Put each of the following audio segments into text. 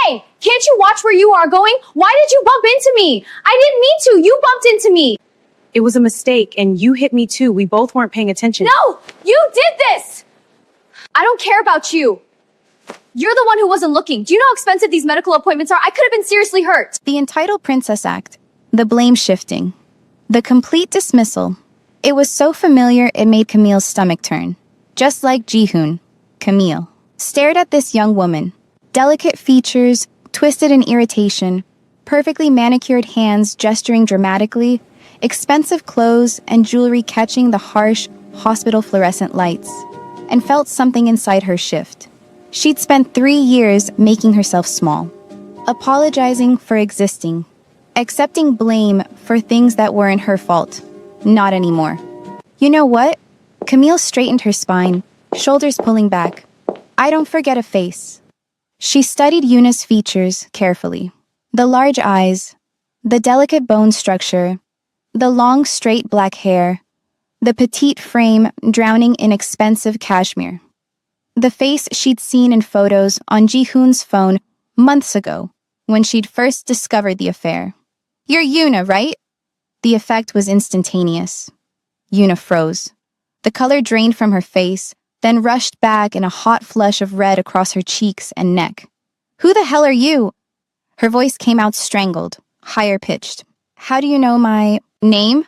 Hey, can't you watch where you are going? Why did you bump into me? I didn't mean to. You bumped into me. It was a mistake, and you hit me too. We both weren't paying attention. No, you did this. I don't care about you. You're the one who wasn't looking. Do you know how expensive these medical appointments are? I could have been seriously hurt. The entitled Princess Act, the blame shifting, the complete dismissal. It was so familiar it made Camille's stomach turn. Just like Ji-hoon, Camille stared at this young woman. Delicate features, twisted in irritation, perfectly manicured hands gesturing dramatically, expensive clothes and jewelry catching the harsh hospital fluorescent lights, and felt something inside her shift. She'd spent 3 years making herself small, apologizing for existing, accepting blame for things that weren't her fault. Not anymore. You know what? Camille straightened her spine, shoulders pulling back. I don't forget a face. She studied Yuna's features carefully. The large eyes, the delicate bone structure, the long straight black hair, the petite frame drowning in expensive cashmere. The face she'd seen in photos on Ji-hoon's phone months ago, when she'd first discovered the affair. You're Yuna, right? The effect was instantaneous. Yuna froze. The color drained from her face, then rushed back in a hot flush of red across her cheeks and neck. Who the hell are you? Her voice came out strangled, higher pitched. How do you know my name?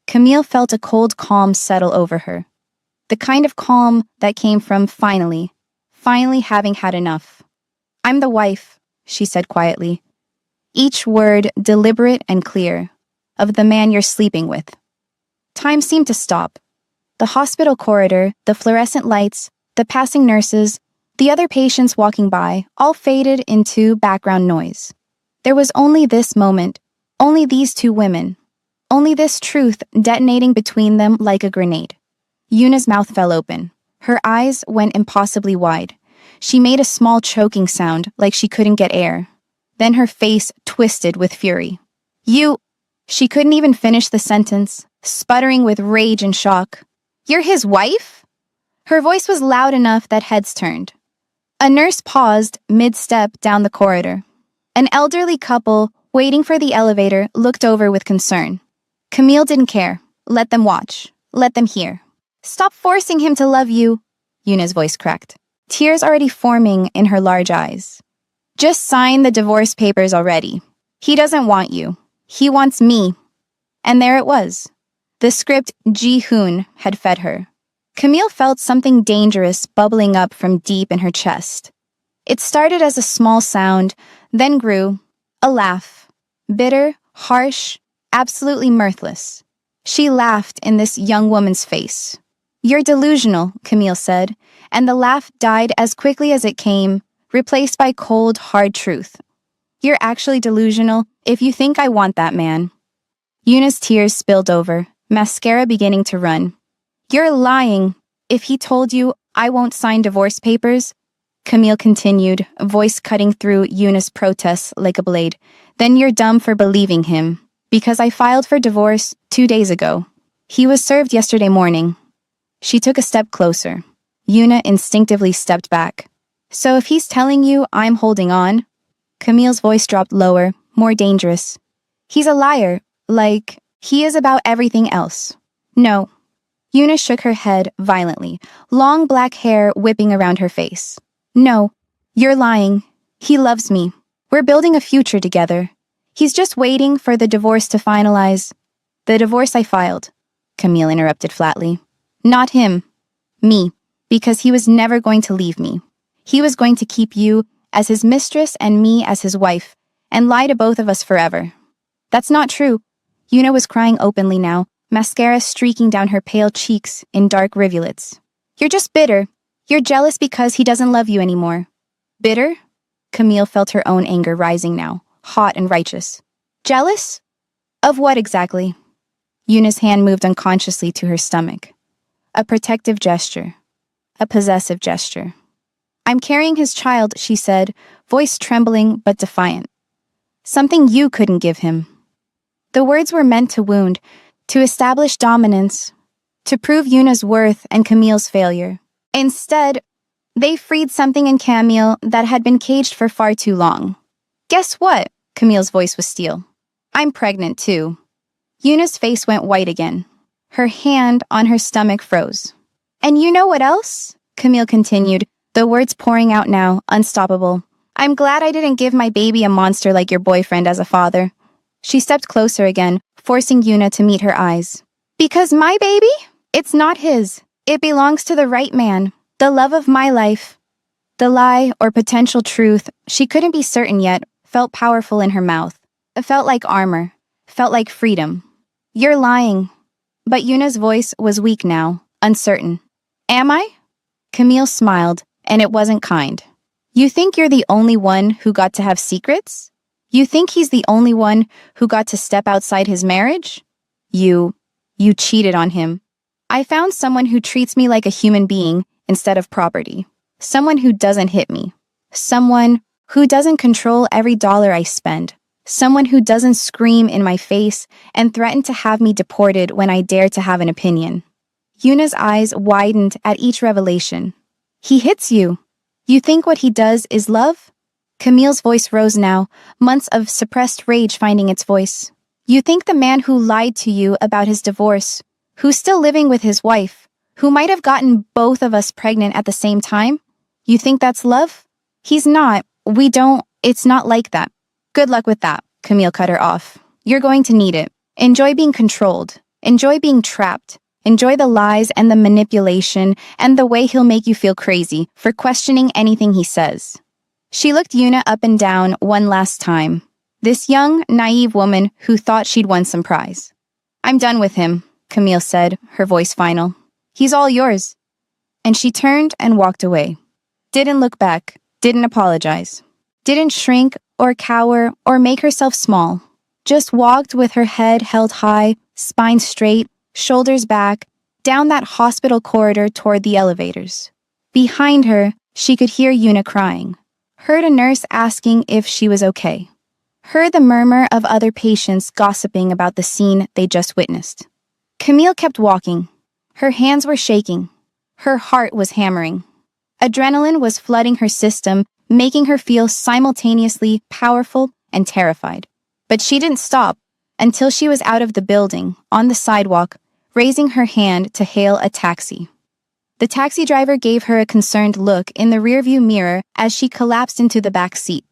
Camille felt a cold calm settle over her. The kind of calm that came from finally having had enough. I'm the wife, she said quietly. Each word deliberate and clear, of the man you're sleeping with. Time seemed to stop. The hospital corridor, the fluorescent lights, the passing nurses, the other patients walking by, all faded into background noise. There was only this moment, only these two women, only this truth detonating between them like a grenade. Yuna's mouth fell open. Her eyes went impossibly wide. She made a small choking sound, like she couldn't get air. Then her face twisted with fury. You... She couldn't even finish the sentence, sputtering with rage and shock. You're his wife? Her voice was loud enough that heads turned. A nurse paused mid-step down the corridor. An elderly couple, waiting for the elevator, looked over with concern. Camille didn't care. Let them watch. Let them hear. Stop forcing him to love you, Yuna's voice cracked, tears already forming in her large eyes. Just sign the divorce papers already. He doesn't want you. He wants me. And there it was. The script Ji-hoon had fed her. Camille felt something dangerous bubbling up from deep in her chest. It started as a small sound, then grew. A laugh. Bitter, harsh, absolutely mirthless. She laughed in this young woman's face. You're delusional, Camille said, and the laugh died as quickly as it came, replaced by cold, hard truth. You're actually delusional if you think I want that man. Yuna's tears spilled over, mascara beginning to run. You're lying. If he told you I won't sign divorce papers, Camille continued, voice cutting through Yuna's protests like a blade, then you're dumb for believing him, because I filed for divorce 2 days ago. He was served yesterday morning. She took a step closer. Yuna instinctively stepped back. So if he's telling you I'm holding on, Camille's voice dropped lower, more dangerous. He's a liar, like he is about everything else. No. Yuna shook her head violently, long black hair whipping around her face. No, you're lying. He loves me. We're building a future together. He's just waiting for the divorce to finalize. The divorce I filed, Camille interrupted flatly. Not him. Me. Because he was never going to leave me. He was going to keep you as his mistress and me as his wife, and lie to both of us forever. That's not true. Yuna was crying openly now, mascara streaking down her pale cheeks in dark rivulets. You're just bitter. You're jealous because he doesn't love you anymore. Bitter? Camille felt her own anger rising now, hot and righteous. Jealous? Of what exactly? Yuna's hand moved unconsciously to her stomach. A protective gesture. A possessive gesture. I'm carrying his child, she said, voice trembling but defiant. Something you couldn't give him. The words were meant to wound, to establish dominance, to prove Yuna's worth and Camille's failure. Instead, They freed something in Camille that had been caged for far too long. Guess what? Camille's voice was steel. I'm pregnant too. Yuna's face went white again. Her hand on her stomach froze. And you know what else? Camille continued, the words pouring out now, unstoppable. I'm glad I didn't give my baby a monster like your boyfriend as a father. She stepped closer again, forcing Yuna to meet her eyes. Because my baby? It's not his. It belongs to the right man, the love of my life. The lie or potential truth, she couldn't be certain yet, felt powerful in her mouth. It felt like armor, felt like freedom. You're lying. But Yuna's voice was weak now, uncertain. Am I? Camille smiled, and it wasn't kind. You think you're the only one who got to have secrets? You think he's the only one who got to step outside his marriage? You cheated on him. I found someone who treats me like a human being instead of property. Someone who doesn't hit me. Someone who doesn't control every dollar I spend. Someone who doesn't scream in my face and threaten to have me deported when I dare to have an opinion. Yuna's eyes widened at each revelation. He hits you. You think what he does is love? Camille's voice rose now, months of suppressed rage finding its voice. You think the man who lied to you about his divorce, who's still living with his wife, who might have gotten both of us pregnant at the same time, you think that's love? He's not. It's not like that. Good luck with that, Camille cut her off. You're going to need it. Enjoy being controlled. Enjoy being trapped. Enjoy the lies and the manipulation and the way he'll make you feel crazy for questioning anything he says. She looked Yuna up and down one last time. This young, naive woman who thought she'd won some prize. I'm done with him, Camille said, her voice final. He's all yours. And she turned and walked away. Didn't look back. Didn't apologize. Didn't shrink or cower or make herself small. Just walked with her head held high, spine straight, shoulders back, down that hospital corridor toward the elevators. Behind her, she could hear Yuna crying. Heard a nurse asking if she was okay. Heard the murmur of other patients gossiping about the scene they just witnessed. Camille kept walking. Her hands were shaking. Her heart was hammering. Adrenaline was flooding her system, making her feel simultaneously powerful and terrified. But she didn't stop until she was out of the building, on the sidewalk, raising her hand to hail a taxi. The taxi driver gave her a concerned look in the rearview mirror as she collapsed into the back seat.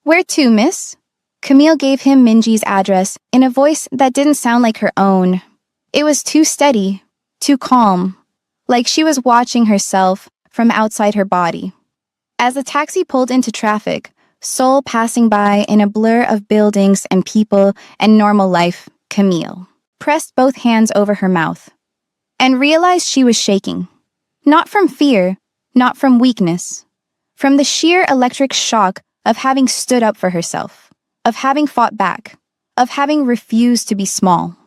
Where to, miss? Camille gave him Minji's address in a voice that didn't sound like her own. It was too steady, too calm, like she was watching herself from outside her body. As the taxi pulled into traffic, Seoul passing by in a blur of buildings and people and normal life, Camille pressed both hands over her mouth and realized she was shaking. Not from fear, not from weakness, from the sheer electric shock of having stood up for herself, of having fought back, of having refused to be small.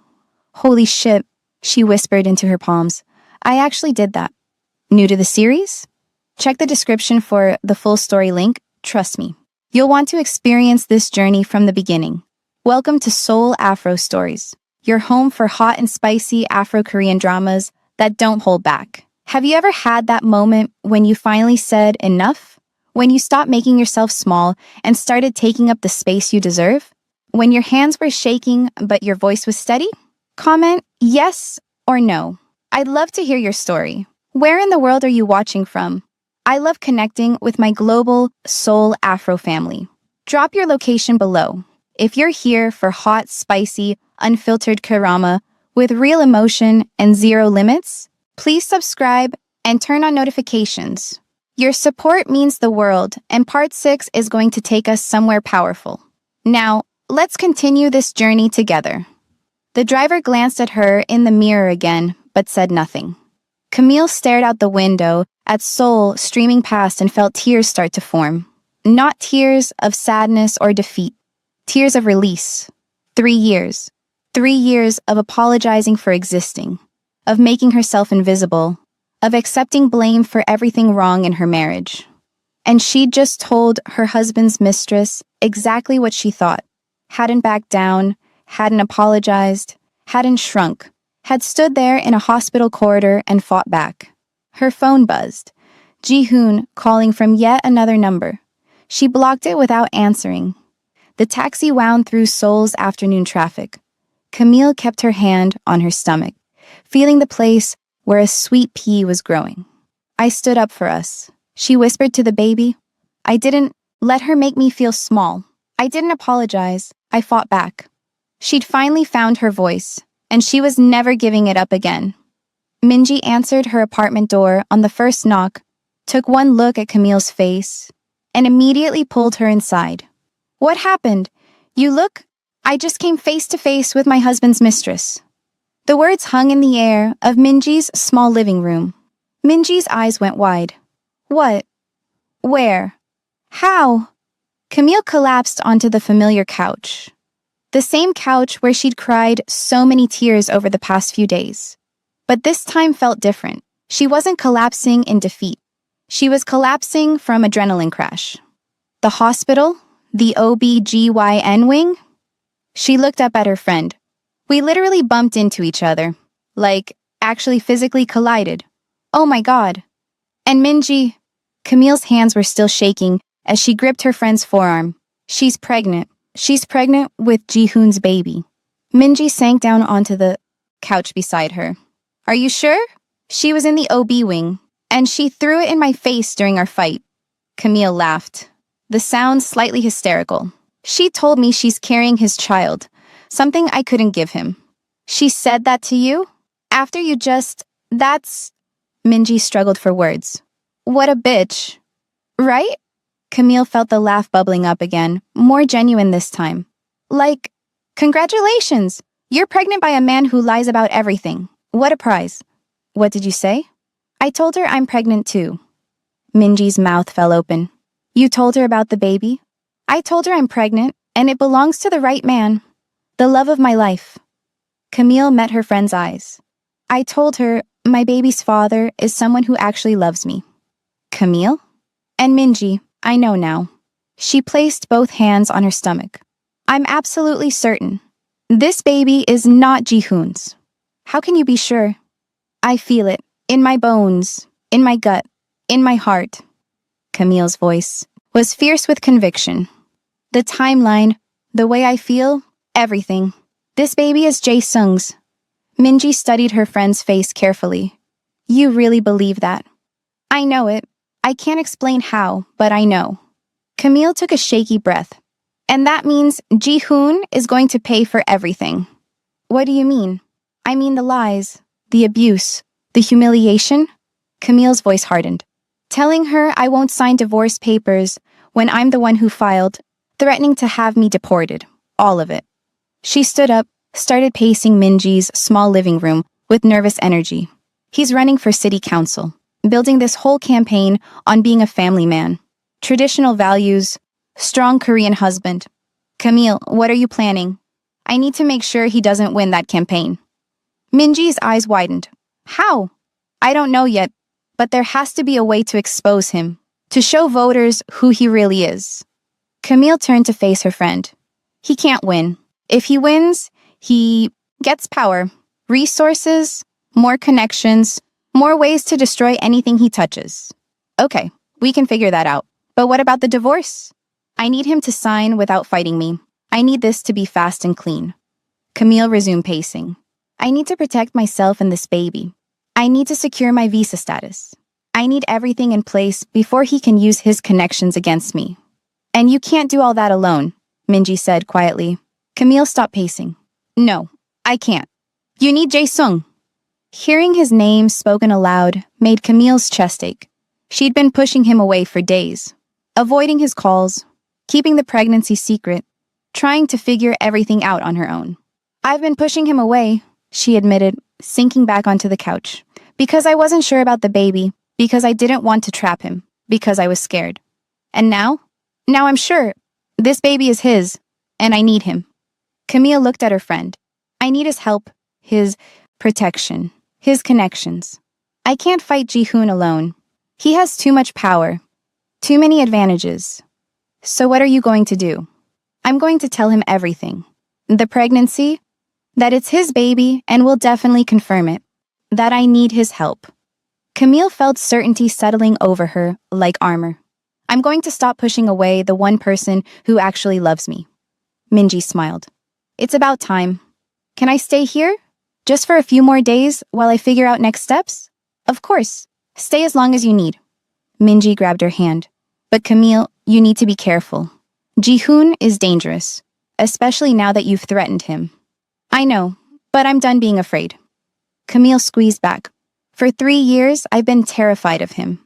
Holy shit, she whispered into her palms. I actually did that. New to the series? Check the description for the full story link. Trust me, you'll want to experience this journey from the beginning. Welcome to Seoul Afro Stories, your home for hot and spicy Afro-Korean dramas that don't hold back. Have you ever had that moment when you finally said enough? When you stopped making yourself small and started taking up the space you deserve? When your hands were shaking but your voice was steady? Comment yes or no. I'd love to hear your story. Where in the world are you watching from? I love connecting with my global Seoul Afro family. Drop your location below. If you're here for hot, spicy, unfiltered Kurama with real emotion and zero limits, please subscribe and turn on notifications. Your support means the world, and part 6 is going to take us somewhere powerful. Now, let's continue this journey together. The driver glanced at her in the mirror again, but said nothing. Camille stared out the window at Seoul streaming past and felt tears start to form. Not tears of sadness or defeat. Tears of release. 3 years. 3 years of apologizing for existing. Of making herself invisible. Of accepting blame for everything wrong in her marriage. And she'd just told her husband's mistress exactly what she thought. Hadn't backed down. Hadn't apologized. Hadn't shrunk. Had stood there in a hospital corridor and fought back. Her phone buzzed. Ji-hoon calling from yet another number. She blocked it without answering. The taxi wound through Seoul's afternoon traffic. Camille kept her hand on her stomach, feeling the place where a sweet pea was growing. I stood up for us, she whispered to the baby. I didn't let her make me feel small. I didn't apologize. I fought back. She'd finally found her voice, and she was never giving it up again. Minji answered her apartment door on the first knock, took one look at Camille's face, and immediately pulled her inside. What happened? You look... I just came face to face with my husband's mistress. The words hung in the air of Minji's small living room. Minji's eyes went wide. What? Where? How? Camille collapsed onto the familiar couch. The same couch where she'd cried so many tears over the past few days. But this time felt different. She wasn't collapsing in defeat. She was collapsing from adrenaline crash. The hospital? The OB/GYN wing? She looked up at her friend. We literally bumped into each other. Like, actually physically collided. Oh my God. And Minji... Camille's hands were still shaking as she gripped her friend's forearm. She's pregnant. She's pregnant with Ji-hoon's baby. Minji sank down onto the couch beside her. Are you sure? She was in the OB wing, and she threw it in my face during our fight. Camille laughed, the sound slightly hysterical. She told me she's carrying his child, something I couldn't give him. She said that to you? After you just... That's... Minji struggled for words. What a bitch. Right? Camille felt the laugh bubbling up again, more genuine this time. Like, congratulations! You're pregnant by a man who lies about everything. What a prize. What did you say? I told her I'm pregnant too. Minji's mouth fell open. You told her about the baby? I told her I'm pregnant, and it belongs to the right man. The love of my life. Camille met her friend's eyes. I told her my baby's father is someone who actually loves me. Camille? And Minji, I know now. She placed both hands on her stomach. I'm absolutely certain. This baby is not Ji-hoon's. How can you be sure? I feel it. In my bones. In my gut. In my heart. Camille's voice was fierce with conviction. The timeline, the way I feel, everything. This baby is Jae-sung's. Minji studied her friend's face carefully. You really believe that? I know it. I can't explain how, but I know. Camille took a shaky breath. And that means Ji-hoon is going to pay for everything. What do you mean? I mean the lies, the abuse, the humiliation. Camille's voice hardened. Telling her I won't sign divorce papers when I'm the one who filed, threatening to have me deported. All of it. She stood up, started pacing Minji's small living room with nervous energy. He's running for city council, building this whole campaign on being a family man. Traditional values, strong Korean husband. Camille, what are you planning? I need to make sure he doesn't win that campaign. Minji's eyes widened. How? I don't know yet, but there has to be a way to expose him, to show voters who he really is. Camille turned to face her friend. He can't win. If he wins, he gets power, resources, more connections, more ways to destroy anything he touches. Okay, we can figure that out. But what about the divorce? I need him to sign without fighting me. I need this to be fast and clean. Camille resumed pacing. I need to protect myself and this baby. I need to secure my visa status. I need everything in place before he can use his connections against me. And you can't do all that alone, Minji said quietly. Camille stopped pacing. No, I can't. You need Jae-sung. Hearing his name spoken aloud made Camille's chest ache. She'd been pushing him away for days, avoiding his calls, keeping the pregnancy secret, trying to figure everything out on her own. I've been pushing him away, she admitted, sinking back onto the couch. Because I wasn't sure about the baby, because I didn't want to trap him, because I was scared. And now? Now I'm sure. This baby is his, and I need him. Camille looked at her friend. I need his help, his protection, his connections. I can't fight Ji-hoon alone. He has too much power, too many advantages. So what are you going to do? I'm going to tell him everything. The pregnancy, that it's his baby and will definitely confirm it, that I need his help. Camille felt certainty settling over her like armor. I'm going to stop pushing away the one person who actually loves me. Minji smiled. It's about time. Can I stay here? Just for a few more days while I figure out next steps? Of course. Stay as long as you need. Minji grabbed her hand. But Camille, you need to be careful. Ji-hoon is dangerous, especially now that you've threatened him. I know, but I'm done being afraid. Camille squeezed back. For 3 years, I've been terrified of him.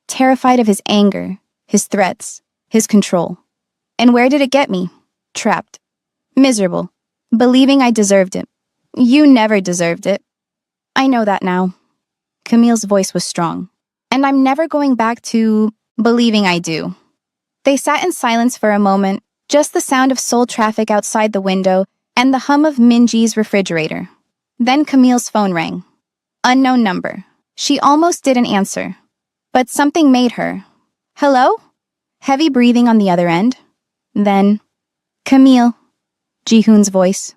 Terrified of his anger, his threats, his control. And where did it get me? Trapped. Miserable. Believing I deserved it. You never deserved it. I know that now. Camille's voice was strong. And I'm never going back to believing I do. They sat in silence for a moment, just the sound of soul traffic outside the window and the hum of Minji's refrigerator. Then Camille's phone rang. Unknown number. She almost didn't answer. But something made her. Hello? Heavy breathing on the other end. Then, Camille. Ji-hoon's voice.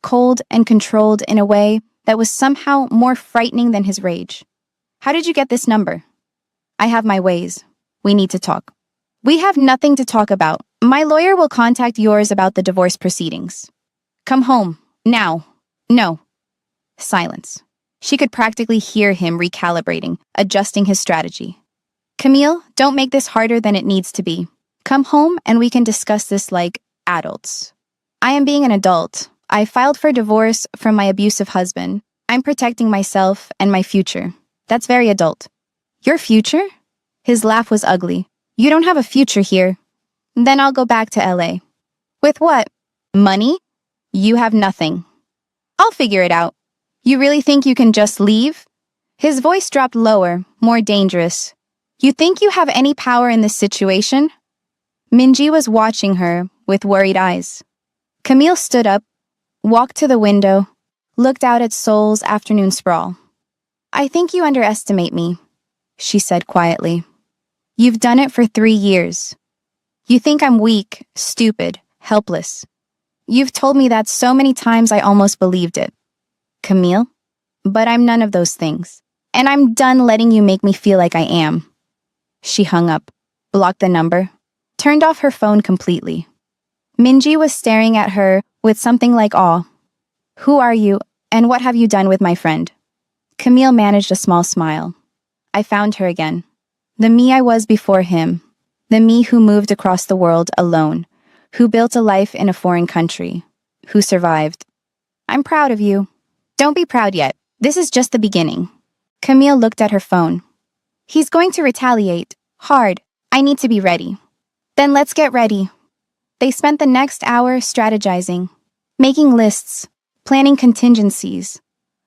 Cold and controlled in a way that was somehow more frightening than his rage. How did you get this number? I have my ways. We need to talk. We have nothing to talk about. My lawyer will contact yours about the divorce proceedings. Come home. Now. No. Silence. She could practically hear him recalibrating, adjusting his strategy. Camille, don't make this harder than it needs to be. Come home and we can discuss this like adults. I am being an adult. I filed for divorce from my abusive husband. I'm protecting myself and my future. That's very adult. Your future? His laugh was ugly. You don't have a future here. Then I'll go back to LA. With what? Money? You have nothing. I'll figure it out. You really think you can just leave? His voice dropped lower, more dangerous. You think you have any power in this situation? Minji was watching her with worried eyes. Camille stood up, walked to the window, looked out at Seoul's afternoon sprawl. I think you underestimate me, she said quietly. You've done it for 3 years. You think I'm weak, stupid, helpless. You've told me that so many times I almost believed it. Camille? But I'm none of those things. And I'm done letting you make me feel like I am. She hung up, blocked the number, turned off her phone completely. Minji was staring at her with something like awe. Who are you, and what have you done with my friend? Camille managed a small smile. I found her again. The me I was before him. The me who moved across the world alone, who built a life in a foreign country, who survived. I'm proud of you. Don't be proud yet. This is just the beginning. Camille looked at her phone. He's going to retaliate. Hard. I need to be ready. Then let's get ready. They spent the next hour strategizing, making lists, planning contingencies,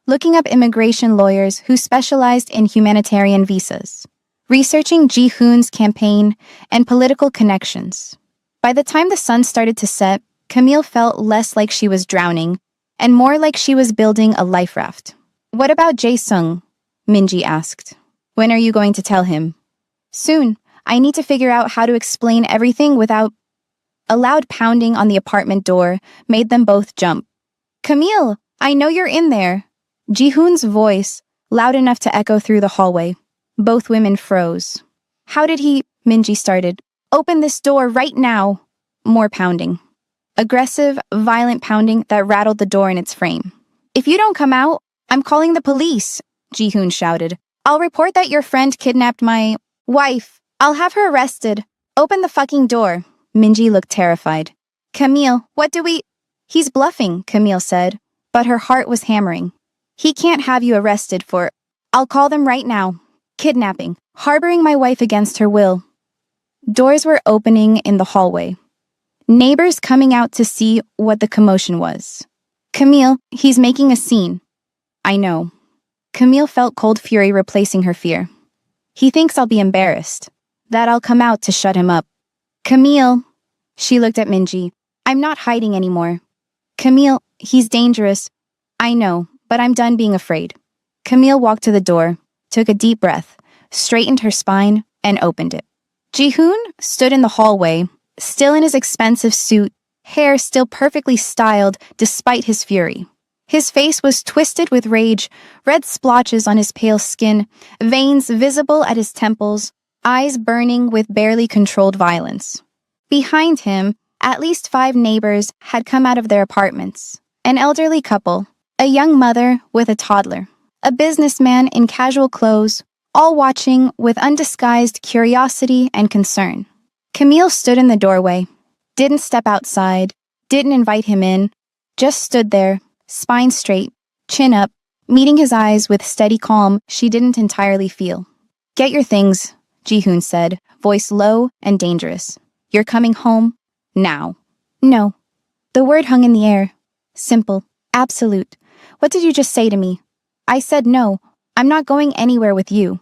looking up immigration lawyers who specialized in humanitarian visas, researching Ji-hoon's campaign and political connections. By the time the sun started to set, Camille felt less like she was drowning and more like she was building a life raft. What about Jae-sung? Minji asked. When are you going to tell him? Soon. I need to figure out how to explain everything without... A loud pounding on the apartment door made them both jump. Camille, I know you're in there. Ji-hoon's voice, loud enough to echo through the hallway. Both women froze. How did he... Minji started. Open this door right now. More pounding. Aggressive, violent pounding that rattled the door in its frame. If you don't come out, I'm calling the police, Ji-hoon shouted. I'll report that your friend kidnapped my... wife. I'll have her arrested. Open the fucking door. Minji looked terrified. Camille, what do we... He's bluffing, Camille said, but her heart was hammering. He can't have you arrested for... I'll call them right now. Kidnapping. Harboring my wife against her will. Doors were opening in the hallway. Neighbors coming out to see what the commotion was. Camille, he's making a scene. I know. Camille felt cold fury replacing her fear. He thinks I'll be embarrassed. That I'll come out to shut him up. Camille. She looked at Minji. I'm not hiding anymore. Camille, he's dangerous. I know, but I'm done being afraid. Camille walked to the door, took a deep breath, straightened her spine, and opened it. Ji-hoon stood in the hallway, still in his expensive suit, hair still perfectly styled despite his fury. His face was twisted with rage, red splotches on his pale skin, veins visible at his temples, eyes burning with barely controlled violence. Behind him, at least 5 neighbors had come out of their apartments. An elderly couple, a young mother with a toddler, a businessman in casual clothes, all watching with undisguised curiosity and concern. Camille stood in the doorway, didn't step outside, didn't invite him in, just stood there, spine straight, chin up, meeting his eyes with steady calm she didn't entirely feel. "Get your things," Ji-hoon said, voice low and dangerous. "You're coming home now." "No." The word hung in the air. Simple, absolute. "What did you just say to me?" "I said no. I'm not going anywhere with you."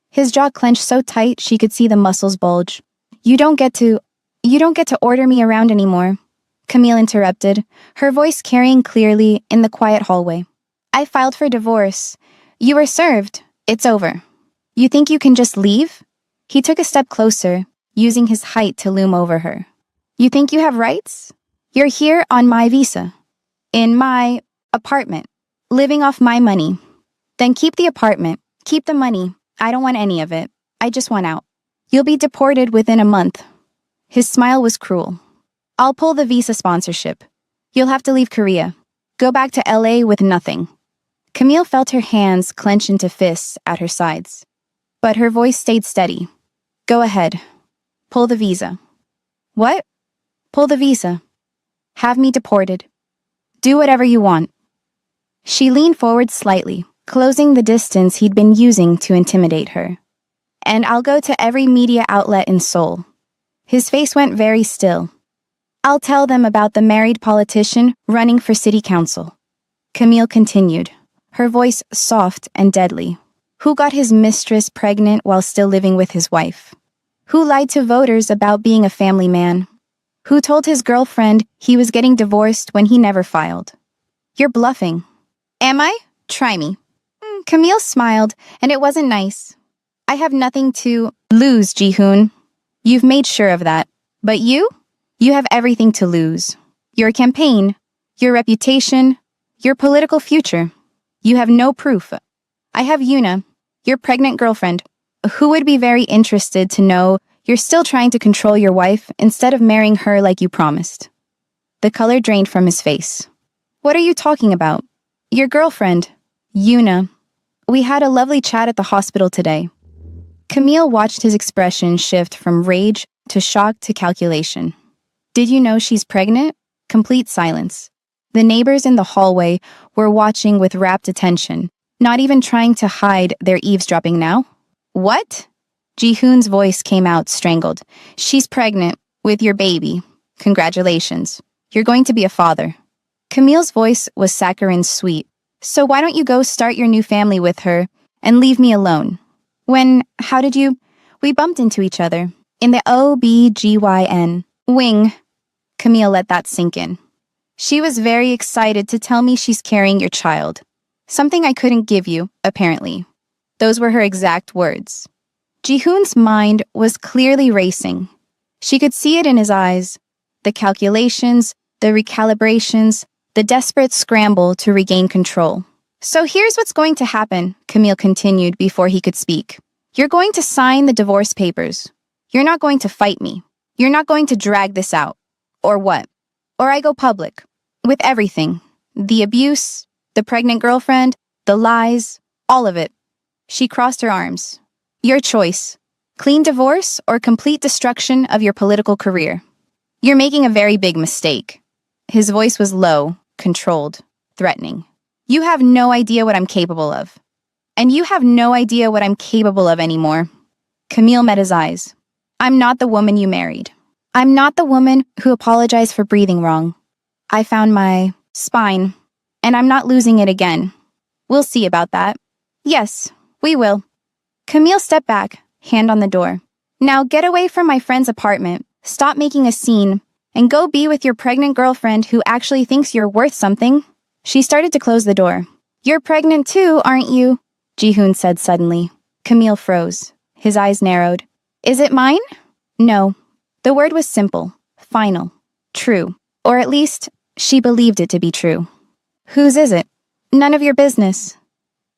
His jaw clenched so tight she could see the muscles bulge. You don't get to order me around anymore," Camille interrupted, her voice carrying clearly in the quiet hallway. "I filed for divorce. You were served. It's over. You think you can just leave?" He took a step closer, using his height to loom over her. "You think you have rights? You're here on my visa. In my apartment. Living off my money. Then keep the apartment. Keep the money. I don't want any of it. I just want out. You'll be deported within a month." His smile was cruel. "I'll pull the visa sponsorship. You'll have to leave Korea. Go back to LA with nothing." Camille felt her hands clench into fists at her sides. But her voice stayed steady. "Go ahead. Pull the visa." "What?" "Pull the visa. Have me deported. Do whatever you want." She leaned forward slightly, closing the distance he'd been using to intimidate her. "And I'll go to every media outlet in Seoul." His face went very still. "I'll tell them about the married politician running for city council." Camille continued, her voice soft and deadly. "Who got his mistress pregnant while still living with his wife? Who lied to voters about being a family man? Who told his girlfriend he was getting divorced when he never filed? You're bluffing." "Am I? Try me." Camille smiled, and it wasn't nice. "I have nothing to lose, Ji-hoon. You've made sure of that. But you? You have everything to lose. Your campaign, your reputation, your political future. You have no proof. I have Yuna, your pregnant girlfriend, who would be very interested to know you're still trying to control your wife instead of marrying her like you promised." The color drained from his face. "What are you talking about? Your girlfriend, Yuna. We had a lovely chat at the hospital today." Camille watched his expression shift from rage to shock to calculation. "Did you know she's pregnant?" Complete silence. The neighbors in the hallway were watching with rapt attention, not even trying to hide their eavesdropping now. "What?" Ji-hoon's voice came out strangled. "She's pregnant with your baby. Congratulations. You're going to be a father." Camille's voice was saccharine sweet. "So why don't you go start your new family with her and leave me alone?" How did you? We bumped into each other. In the OBGYN wing. Camille let that sink in. "She was very excited to tell me she's carrying your child. Something I couldn't give you, apparently." Those were her exact words. Ji-hoon's mind was clearly racing. She could see it in his eyes. The calculations, the recalibrations, the desperate scramble to regain control. "So here's what's going to happen," Camille continued before he could speak. "You're going to sign the divorce papers. You're not going to fight me. You're not going to drag this out. Or what? Or I go public. With everything. The abuse, the pregnant girlfriend, the lies, all of it." She crossed her arms. "Your choice. Clean divorce or complete destruction of your political career. You're making a very big mistake." His voice was low, controlled, threatening. "You have no idea what I'm capable of. And you have no idea what I'm capable of anymore." Camille met his eyes. "I'm not the woman you married. I'm not the woman who apologized for breathing wrong. I found my spine, and I'm not losing it again. We'll see about that." "Yes, we will." Camille stepped back, hand on the door. "Now get away from my friend's apartment, stop making a scene, and go be with your pregnant girlfriend who actually thinks you're worth something." She started to close the door. "You're pregnant too, aren't you?" Ji-hoon said suddenly. Camille froze. His eyes narrowed. "Is it mine?" "No." The word was simple, final, true. Or at least, she believed it to be true. Whose is it? None of your business.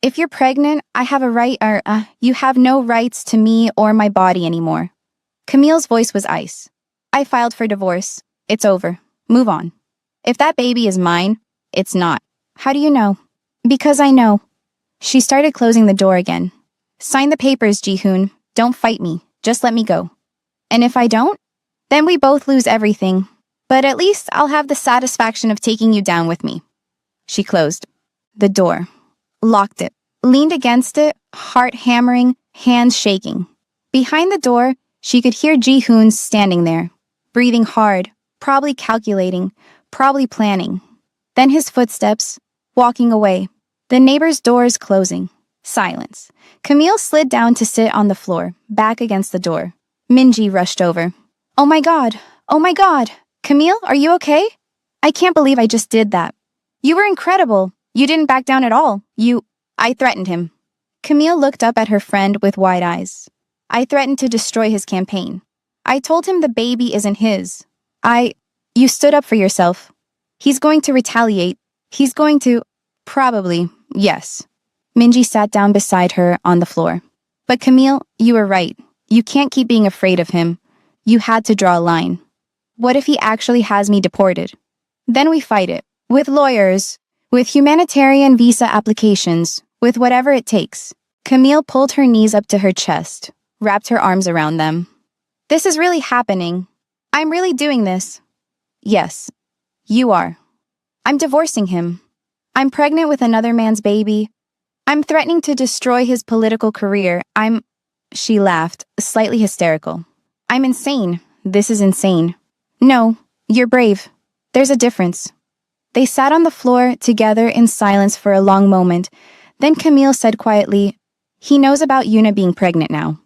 If you're pregnant, I have a right, you have no rights to me or my body anymore. Camille's voice was ice. I filed for divorce. It's over. Move on. If that baby is mine, it's not. How do you know? Because I know. She started closing the door again. Sign the papers, Ji-hoon. Don't fight me. Just let me go. And if I don't, then we both lose everything. But at least I'll have the satisfaction of taking you down with me. She closed the door, locked it, leaned against it, heart hammering, hands shaking. Behind the door, she could hear Ji-hoon standing there, breathing hard, probably calculating, probably planning. Then his footsteps, walking away. The neighbor's doors closing. Silence. Camille slid down to sit on the floor, back against the door. Minji rushed over. Oh my God! Oh my God! Camille, are you okay? I can't believe I just did that. You were incredible. You didn't back down at all. I threatened him. Camille looked up at her friend with wide eyes. I threatened to destroy his campaign. I told him the baby isn't his. You stood up for yourself. He's going to retaliate. He's going to... Probably, yes. Minji sat down beside her on the floor. But Camille, you were right. You can't keep being afraid of him. You had to draw a line. What if he actually has me deported? Then we fight it. With lawyers, with humanitarian visa applications, with whatever it takes. Camille pulled her knees up to her chest, wrapped her arms around them. This is really happening. I'm really doing this. Yes, you are. I'm divorcing him. I'm pregnant with another man's baby. I'm threatening to destroy his political career. She laughed, slightly hysterical. I'm insane. This is insane. No, you're brave. There's a difference. They sat on the floor together in silence for a long moment. Then Camille said quietly, he knows about Yuna being pregnant now.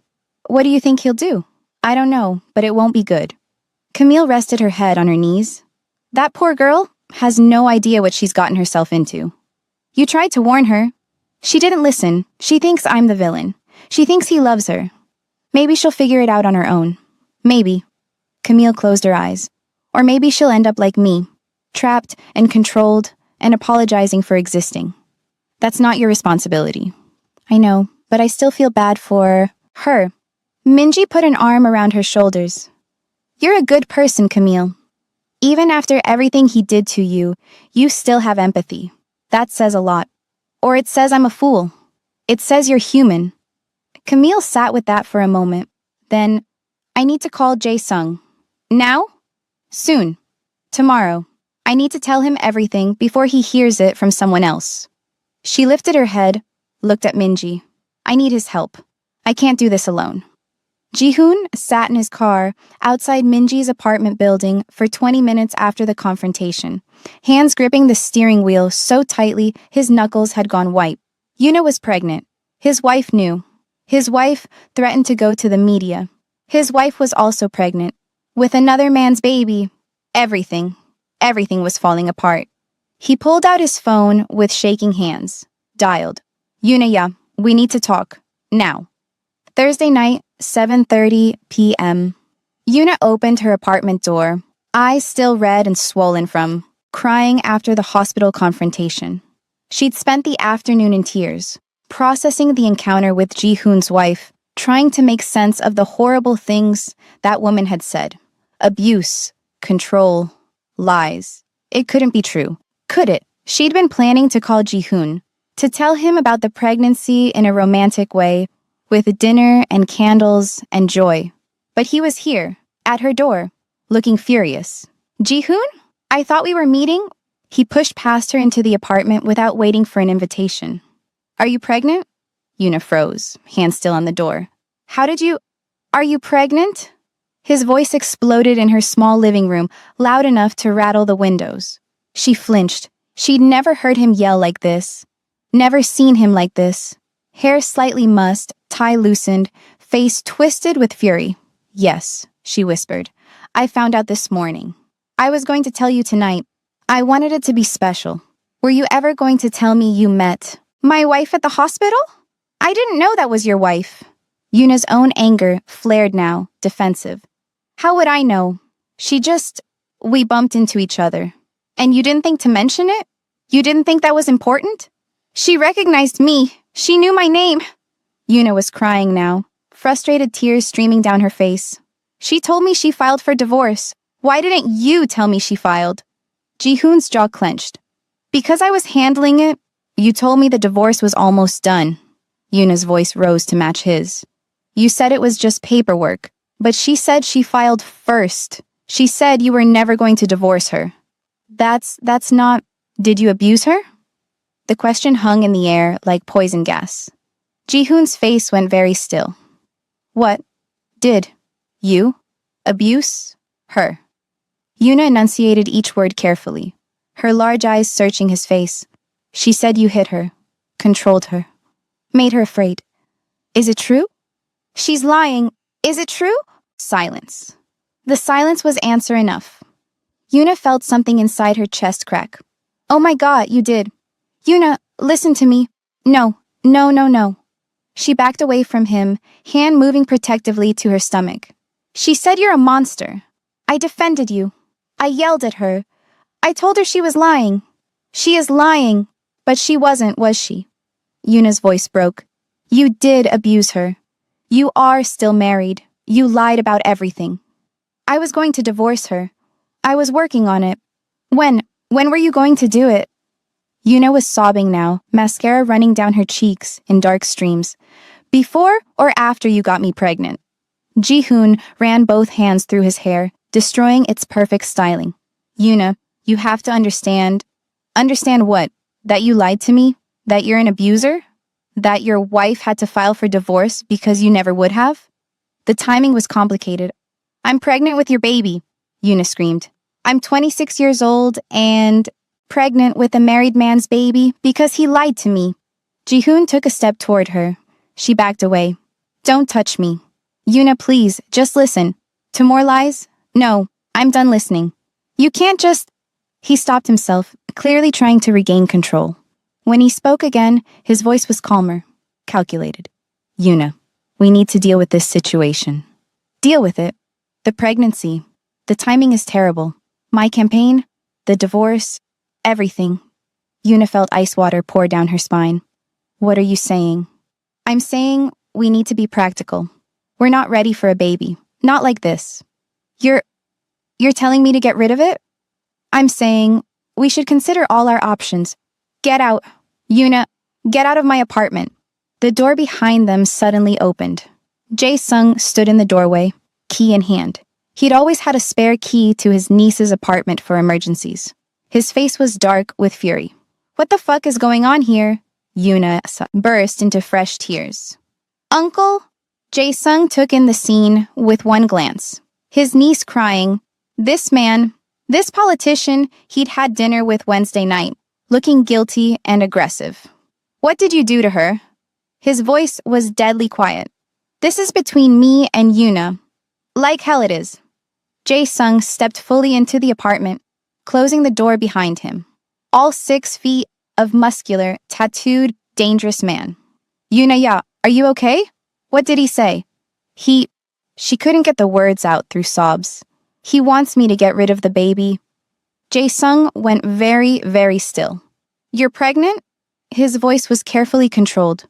What do you think he'll do? I don't know, but it won't be good. Camille rested her head on her knees. That poor girl has no idea what she's gotten herself into. You tried to warn her. She didn't listen. She thinks I'm the villain. She thinks he loves her. Maybe she'll figure it out on her own. Maybe. Camille closed her eyes. Or maybe she'll end up like me, trapped and controlled and apologizing for existing. That's not your responsibility. I know, but I still feel bad for her. Minji put an arm around her shoulders. You're a good person, Camille. Even after everything he did to you, you still have empathy. That says a lot. Or it says I'm a fool. It says you're human. Camille sat with that for a moment. Then, I need to call Jae-sung. Now? Soon. Tomorrow. I need to tell him everything before he hears it from someone else. She lifted her head, looked at Minji. I need his help. I can't do this alone. Ji-hoon sat in his car outside Minji's apartment building for 20 minutes after the confrontation, hands gripping the steering wheel so tightly his knuckles had gone white. Yuna was pregnant. His wife knew. His wife threatened to go to the media. His wife was also pregnant. With another man's baby. Everything was falling apart. He pulled out his phone with shaking hands. Dialed. Yuna, yeah, we need to talk. Now. Thursday night, 7:30 p.m. Yuna opened her apartment door, eyes still red and swollen from crying after the hospital confrontation. She'd spent the afternoon in tears, processing the encounter with Ji-hoon's wife, trying to make sense of the horrible things that woman had said. Abuse, control, lies. It couldn't be true. Could it? She'd been planning to call Ji-hoon, to tell him about the pregnancy in a romantic way, with dinner and candles and joy. But he was here, at her door, looking furious. Ji-hoon? I thought we were meeting? He pushed past her into the apartment without waiting for an invitation. Are you pregnant? Yuna froze, hand still on the door. Are you pregnant? His voice exploded in her small living room, loud enough to rattle the windows. She flinched. She'd never heard him yell like this. Never seen him like this. Hair slightly mussed, tie loosened, face twisted with fury. Yes, she whispered. I found out this morning. I was going to tell you tonight. I wanted it to be special. Were you ever going to tell me you met my wife at the hospital? I didn't know that was your wife. Yuna's own anger flared now, defensive. How would I know? We bumped into each other. And you didn't think to mention it? You didn't think that was important? She recognized me. She knew my name. Yuna was crying now, frustrated tears streaming down her face. She told me she filed for divorce. Why didn't you tell me she filed? Ji-hoon's jaw clenched. Because I was handling it, you told me the divorce was almost done. Yuna's voice rose to match his. You said it was just paperwork, but she said she filed first. She said you were never going to divorce her. That's not... Did you abuse her? The question hung in the air like poison gas. Ji-hoon's face went very still. What? Did you abuse her? Yuna enunciated each word carefully, her large eyes searching his face. She said you hit her, controlled her, made her afraid. Is it true? She's lying. Is it true? Silence. The silence was answer enough. Yuna felt something inside her chest crack. Oh my God, you did. Yuna, listen to me. No. She backed away from him, hand moving protectively to her stomach. She said you're a monster. I defended you. I yelled at her. I told her she was lying. She is lying, but she wasn't, was she? Yuna's voice broke. You did abuse her. You are still married. You lied about everything. I was going to divorce her. I was working on it. When were you going to do it? Yuna was sobbing now, mascara running down her cheeks in dark streams. Before or after you got me pregnant? Ji-hoon ran both hands through his hair, destroying its perfect styling. Yuna, you have to understand. Understand what? That you lied to me? That you're an abuser? That your wife had to file for divorce because you never would have? The timing was complicated. I'm pregnant with your baby, Yuna screamed. I'm 26 years old and pregnant with a married man's baby because he lied to me. Ji-hoon took a step toward her. She backed away. Don't touch me. Yuna, please, just listen. To more lies? No, I'm done listening. You can't just... He stopped himself, clearly trying to regain control. When he spoke again, his voice was calmer, calculated. Yuna, we need to deal with this situation. Deal with it. The pregnancy. The timing is terrible. My campaign, the divorce, everything. Yuna felt ice water pour down her spine. What are you saying? I'm saying we need to be practical. We're not ready for a baby. Not like this. You're telling me to get rid of it? I'm saying we should consider all our options. Get out. Yuna, get out of my apartment. The door behind them suddenly opened. Jae-sung stood in the doorway, key in hand. He'd always had a spare key to his niece's apartment for emergencies. His face was dark with fury. What the fuck is going on here? Yuna burst into fresh tears. Uncle? Jae-sung took in the scene with one glance. His niece crying. This man, this politician he'd had dinner with Wednesday night, looking guilty and aggressive. What did you do to her? His voice was deadly quiet. This is between me and Yuna. Like hell it is. Jae-sung stepped fully into the apartment, closing the door behind him. All 6 feet of muscular, tattooed, dangerous man. Yuna, ya, are you okay? What did he say? She couldn't get the words out through sobs. He wants me to get rid of the baby. Jae-sung went very, very still. You're pregnant? His voice was carefully controlled.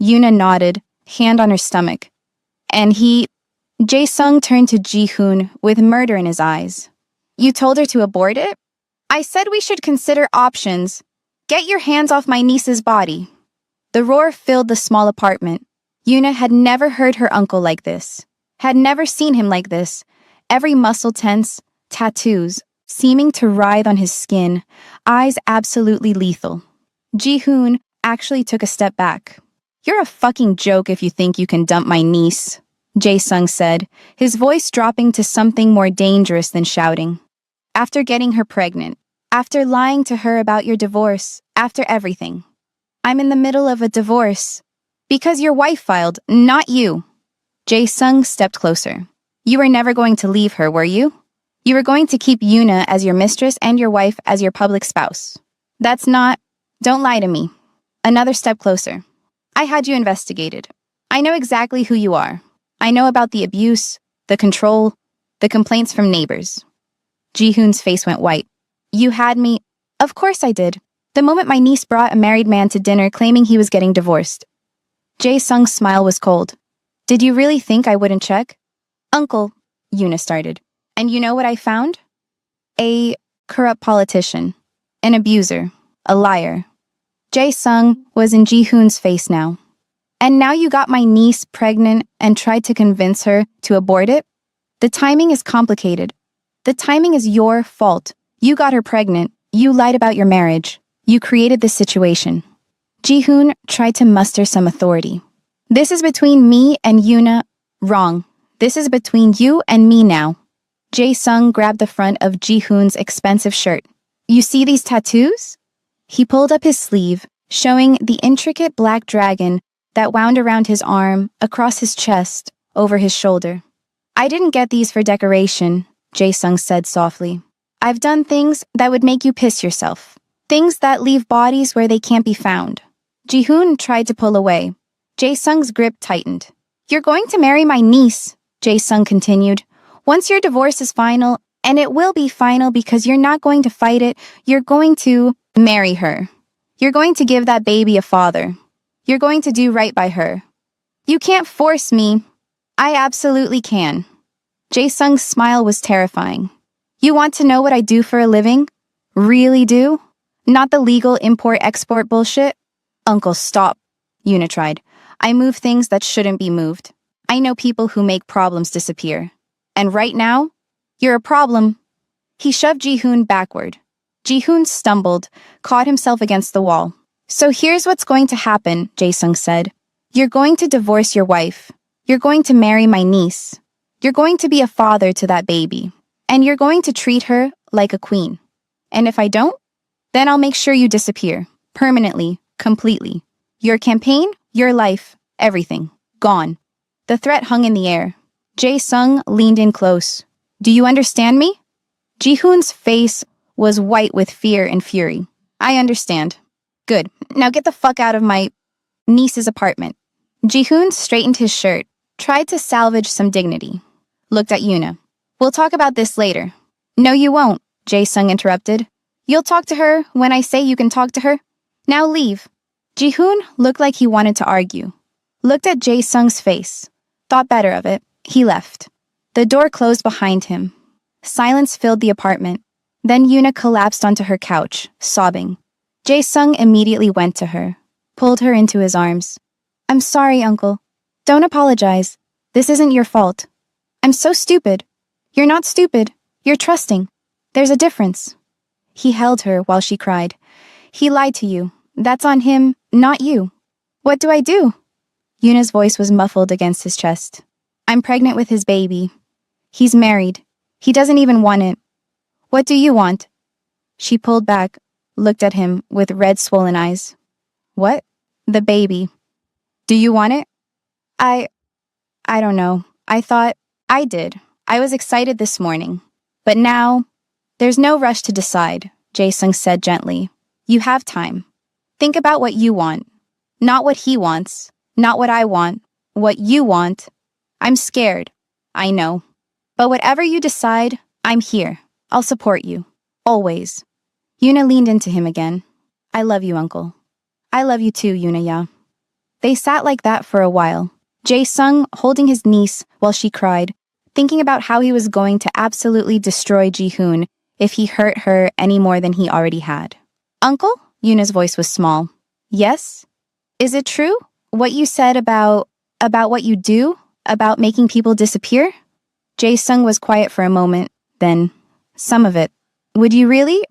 Yuna nodded, hand on her stomach. And Jae-sung turned to Ji-hoon with murder in his eyes. You told her to abort it? I said we should consider options. Get your hands off my niece's body. The roar filled the small apartment. Yuna had never heard her uncle like this, had never seen him like this. Every muscle tense, tattoos, seeming to writhe on his skin, eyes absolutely lethal. Ji-hoon actually took a step back. You're a fucking joke if you think you can dump my niece, Jae-sung said, his voice dropping to something more dangerous than shouting. After getting her pregnant, after lying to her about your divorce, after everything. I'm in the middle of a divorce. Because your wife filed, not you. Jae-sung stepped closer. You were never going to leave her, were you? You were going to keep Yuna as your mistress and your wife as your public spouse. That's not... Don't lie to me. Another step closer. I had you investigated. I know exactly who you are. I know about the abuse, the control, the complaints from neighbors. Ji-hoon's face went white. You had me... Of course I did. The moment my niece brought a married man to dinner claiming he was getting divorced. Jae-sung's smile was cold. Did you really think I wouldn't check? Uncle, Yuna started. And you know what I found? A corrupt politician. An abuser. A liar. Jae-sung was in Ji-hoon's face now. And now you got my niece pregnant and tried to convince her to abort it? The timing is complicated. The timing is your fault. You got her pregnant. You lied about your marriage. You created this situation. Ji-hoon tried to muster some authority. This is between me and Yuna. Wrong. This is between you and me now. Jae-sung grabbed the front of Ji-hoon's expensive shirt. You see these tattoos? He pulled up his sleeve, showing the intricate black dragon that wound around his arm, across his chest, over his shoulder. I didn't get these for decoration, Jae-sung said softly. I've done things that would make you piss yourself. Things that leave bodies where they can't be found. Ji-hoon tried to pull away. Jae-sung's grip tightened. You're going to marry my niece, Jae-sung continued. Once your divorce is final, and it will be final because you're not going to fight it, you're going to marry her. You're going to give that baby a father. You're going to do right by her. You can't force me. I absolutely can. Jae-sung's smile was terrifying. You want to know what I do for a living? Really do? Not the legal import-export bullshit? Uncle, stop. Yuna tried. I move things that shouldn't be moved. I know people who make problems disappear. And right now, you're a problem. He shoved Ji-hoon backward. Ji-hoon stumbled, caught himself against the wall. So here's what's going to happen, Jae-sung said. You're going to divorce your wife. You're going to marry my niece. You're going to be a father to that baby. And you're going to treat her like a queen. And if I don't, then I'll make sure you disappear. Permanently, completely. Your campaign, your life, everything. Gone. The threat hung in the air. Jae-sung leaned in close. Do you understand me? Ji-hoon's face was white with fear and fury. I understand. Good. Now get the fuck out of my niece's apartment. Ji-hoon straightened his shirt, tried to salvage some dignity. Looked at Yuna. We'll talk about this later. No, you won't, Jae-sung interrupted. You'll talk to her when I say you can talk to her. Now leave. Ji-hoon looked like he wanted to argue. Looked at Jae-sung's face. Thought better of it. He left. The door closed behind him. Silence filled the apartment. Then Yuna collapsed onto her couch, sobbing. Jae-sung immediately went to her, pulled her into his arms. I'm sorry, Uncle. Don't apologize. This isn't your fault. I'm so stupid. You're not stupid. You're trusting. There's a difference. He held her while she cried. He lied to you. That's on him, not you. What do I do? Yuna's voice was muffled against his chest. I'm pregnant with his baby. He's married. He doesn't even want it. What do you want? She pulled back, looked at him with red, swollen eyes. What? The baby. Do you want it? I don't know. I thought I did. I was excited this morning. But now, there's no rush to decide, Jae-sung said gently. You have time. Think about what you want. Not what he wants. Not what I want. What you want. I'm scared. I know. But whatever you decide, I'm here. I'll support you. Always. Yuna leaned into him again. I love you, Uncle. I love you too, Yuna, ya. They sat like that for a while. Jae-sung holding his niece while she cried, thinking about how he was going to absolutely destroy Ji-hoon if he hurt her any more than he already had. Uncle? Yuna's voice was small. Yes? Is it true? What you said about what you do? About making people disappear? Jae-sung was quiet for a moment, then, some of it. Would you really?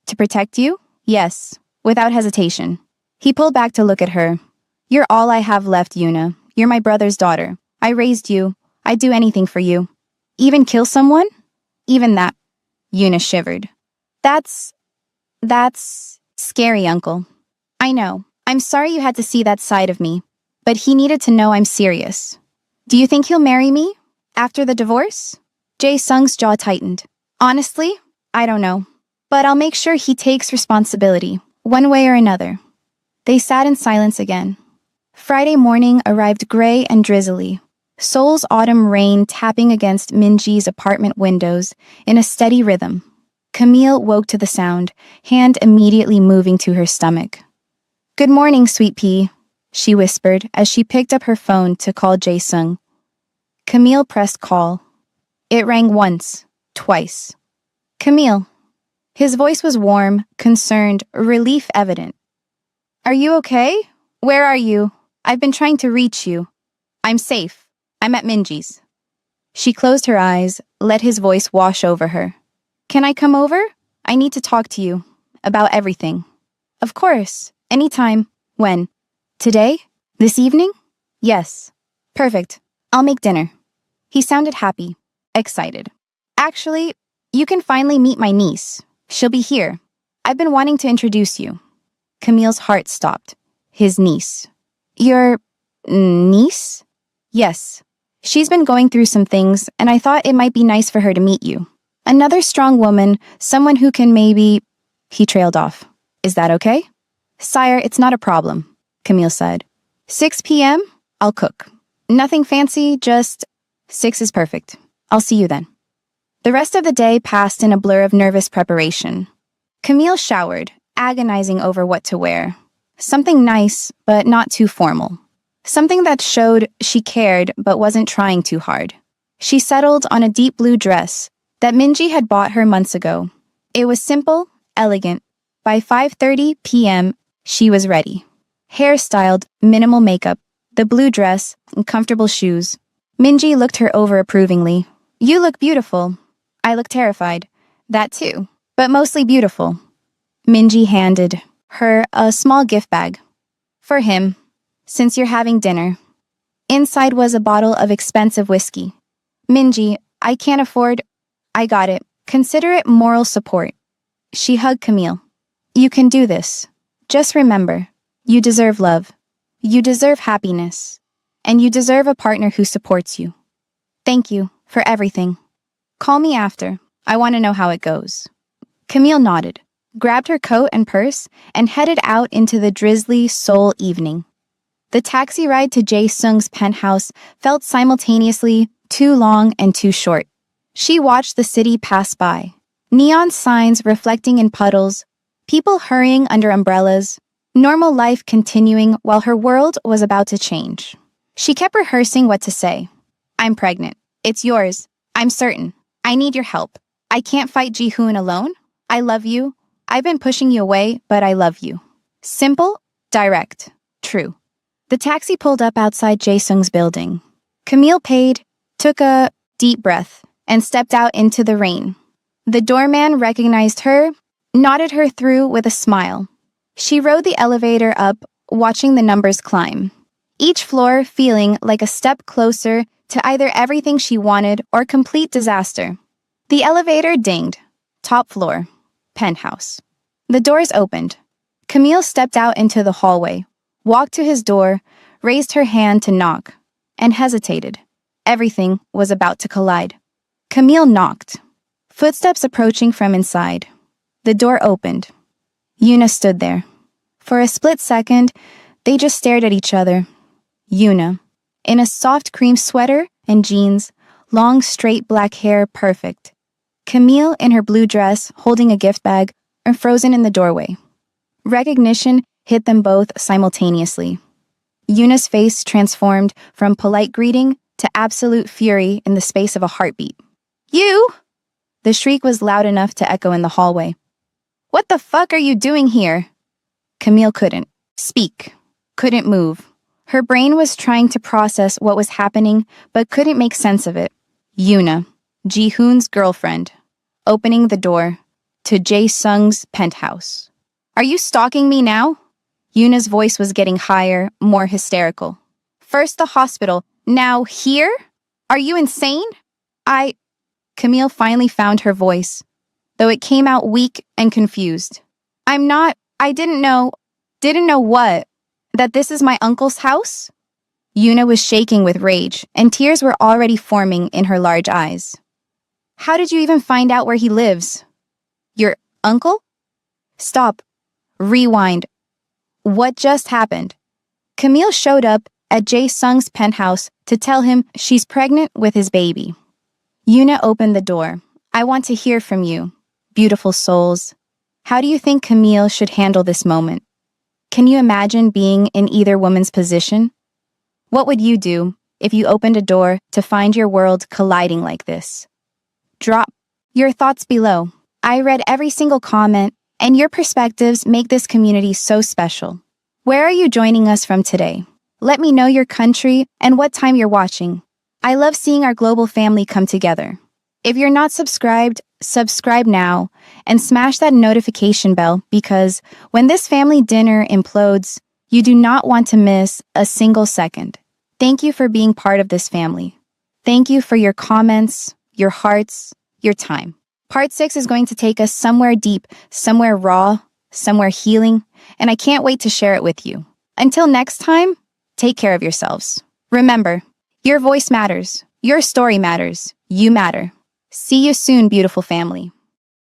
To protect you? Yes, without hesitation. He pulled back to look at her. You're all I have left, Yuna. You're my brother's daughter. I raised you. I'd do anything for you. Even kill someone? Even that. Yuna shivered. That's scary, Uncle. I know. I'm sorry you had to see that side of me. But he needed to know I'm serious. Do you think he'll marry me? After the divorce? Jae-sung's jaw tightened. Honestly, I don't know. But I'll make sure he takes responsibility, one way or another. They sat in silence again. Friday morning arrived gray and drizzly. Seoul's autumn rain tapping against Minji's apartment windows in a steady rhythm. Camille woke to the sound, hand immediately moving to her stomach. "Good morning, sweet pea," she whispered as she picked up her phone to call Jae-sung. Camille pressed call. It rang once, twice. "Camille." His voice was warm, concerned, relief evident. "Are you okay? Where are you? I've been trying to reach you." "I'm safe. I'm at Minji's." She closed her eyes, let his voice wash over her. "Can I come over? I need to talk to you. About everything." "Of course. Anytime." "When? Today? This evening?" "Yes." "Perfect. I'll make dinner." He sounded happy, excited. "Actually, you can finally meet my niece. She'll be here. I've been wanting to introduce you." Camille's heart stopped. His niece. "Your niece?" "Yes. She's been going through some things, and I thought it might be nice for her to meet you. Another strong woman, someone who can maybe..." He trailed off. "Is that okay?" "Sire, it's not a problem," Camille said. 6 p.m., I'll cook. Nothing fancy, just 6 is perfect. I'll see you then." The rest of the day passed in a blur of nervous preparation. Camille showered, agonizing over what to wear. Something nice, but not too formal. Something that showed she cared but wasn't trying too hard. She settled on a deep blue dress that Minji had bought her months ago. It was simple, elegant. By 5:30 p.m., she was ready. Hairstyled, minimal makeup, the blue dress, and comfortable shoes. Minji looked her over approvingly. "You look beautiful." I look terrified. That too, but mostly beautiful. Minji handed her a small gift bag. "For him, since you're having dinner." Inside was a bottle of expensive whiskey. "Minji, I can't afford..." "I got it. Consider it moral support." She hugged Camille. "You can do this. Just remember, you deserve love. You deserve happiness. And you deserve a partner who supports you. Thank you for everything. Call me after. I want to know how it goes." Camille nodded, grabbed her coat and purse, and headed out into the drizzly Seoul evening. The taxi ride to Jae-sung's penthouse felt simultaneously too long and too short. She watched the city pass by. Neon signs reflecting in puddles, people hurrying under umbrellas, normal life continuing while her world was about to change. She kept rehearsing what to say. "I'm pregnant. It's yours. I'm certain. I need your help. I can't fight Ji-hoon alone. I love you. I've been pushing you away, but I love you." Simple, direct, true. The taxi pulled up outside Jae-sung's building. Camille paid, took a deep breath, and stepped out into the rain. The doorman recognized her, nodded her through with a smile. She rode the elevator up, watching the numbers climb. Each floor feeling like a step closer to either everything she wanted or complete disaster. The elevator dinged. Top floor. Penthouse. The doors opened. Camille stepped out into the hallway, walked to his door, raised her hand to knock, and hesitated. Everything was about to collide. Camille knocked. Footsteps approaching from inside. The door opened. Yuna stood there. For a split second, they just stared at each other. Yuna, in a soft cream sweater and jeans, long straight black hair perfect. Camille in her blue dress, holding a gift bag, and frozen in the doorway. Recognition hit them both simultaneously. Yuna's face transformed from polite greeting to absolute fury in the space of a heartbeat. "You!" The shriek was loud enough to echo in the hallway. "What the fuck are you doing here?" Camille couldn't speak, couldn't move. Her brain was trying to process what was happening, but couldn't make sense of it. Yuna, Ji-hoon's girlfriend, opening the door to Jae-sung's penthouse. "Are you stalking me now?" Yuna's voice was getting higher, more hysterical. "First the hospital, now here? Are you insane?" Camille finally found her voice, though it came out weak and confused. I didn't know what? That this is my uncle's house?" Yuna was shaking with rage, and tears were already forming in her large eyes. "How did you even find out where he lives?" "Your uncle?" "Stop. Rewind. What just happened?" Camille showed up at Jae-sung's penthouse to tell him she's pregnant with his baby. Yuna opened the door. "I want to hear from you. beautiful souls. How do you think Camille should handle this moment? Can you imagine being in either woman's position? What would you do if you opened a door to find your world colliding like this? Drop your thoughts below. I read every single comment, and your perspectives make this community so special. Where are you joining us from today? Let me know your country and what time you're watching. I love seeing our global family come together. If you're not subscribed, subscribe now and smash that notification bell because when this family dinner implodes, you do not want to miss a single second. Thank you for being part of this family. Thank you for your comments, your hearts, your time. Part 6 is going to take us somewhere deep, somewhere raw, somewhere healing, and I can't wait to share it with you. Until next time, take care of yourselves. Remember, your voice matters. Your story matters. You matter. See you soon, beautiful family.